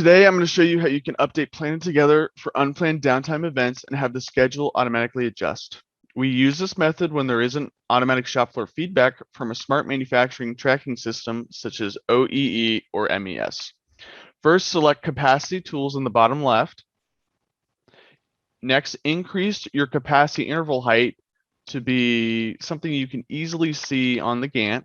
Today, I'm going to show you how you can update PlanetTogether for unplanned downtime events and have the schedule automatically adjust. We use this method when there isn't automatic shop floor feedback from a smart manufacturing tracking system such as OEE or MES. First, select capacity tools in the bottom left. Next, increase your capacity interval height to be something you can easily see on the Gantt.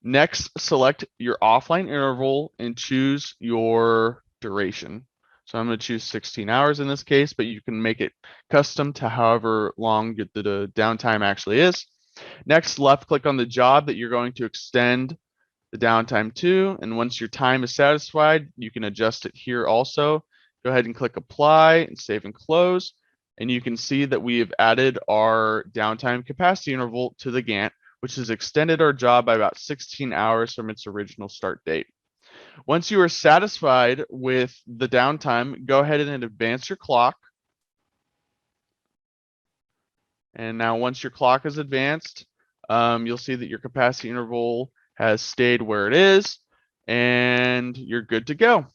Next, select your offline interval and choose your duration. So I'm going to choose 16 hours in this case, but you can make it custom to however long the downtime actually is. Next, left click on the job that you're going to extend the downtime to. And once your time is satisfied, you can adjust it here also. Go ahead and click apply and save and close. And you can see that we have added our downtime capacity interval to the Gantt, which has extended our job by about 16 hours from its original start date. Once you are satisfied with the downtime, go ahead and advance your clock. And now once your clock is advanced, you'll see that your capacity interval has stayed where it is and you're good to go.